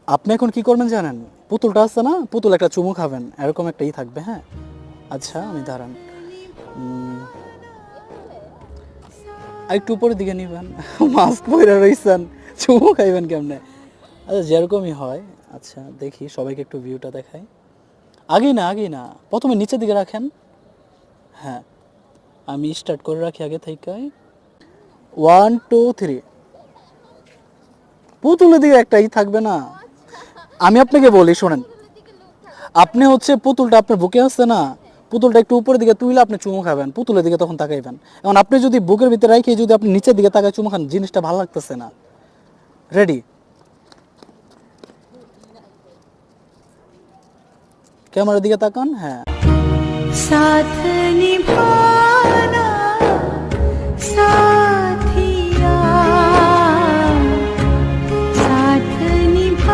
আপনি এখন কি করবেন জানেন? পুতুলটা আছে না? পুতুল একটা চুমু খাবেন। এরকম একটা থাকবে, হ্যাঁ? আচ্ছা, আমি দাঁড়ান। উম আরেকটু উপরের দিকে নিবেন। মাস্ক পইরা রইছেন। চুমু খাইবেন কেমনে? আচ্ছা, যেরকমই হয়। আচ্ছা, দেখি সবাইকে একটু ভিউটা দেখাই। আগেই না। ১ম এ নিচের দিকে রাখেন। হ্যাঁ, আমি স্টার্ট করে রাখি আগে থেইকাই। 1, 2, 3 পুতুলের দিকে একটা থাকবে না? আমি আপনাকে বলি শোনেন। আপনি হচ্ছে পুতুলটা আপনার বুকে আছে না? পুতুলটা একটু উপরের দিকে তুইলে আপনি চুমু খাবেন। পুতুলের দিকে তখন তাকাইবেন। এখন আপনি যদি বুকের ভিতরে রাইখে যদি আপনি নিচের দিকে তাকায় চুমু খান, জিনিসটা ভালো লাগতেছে না। রেডি? ক্যামেরার দিকে তাকান। হ্যাঁ। साथ निभा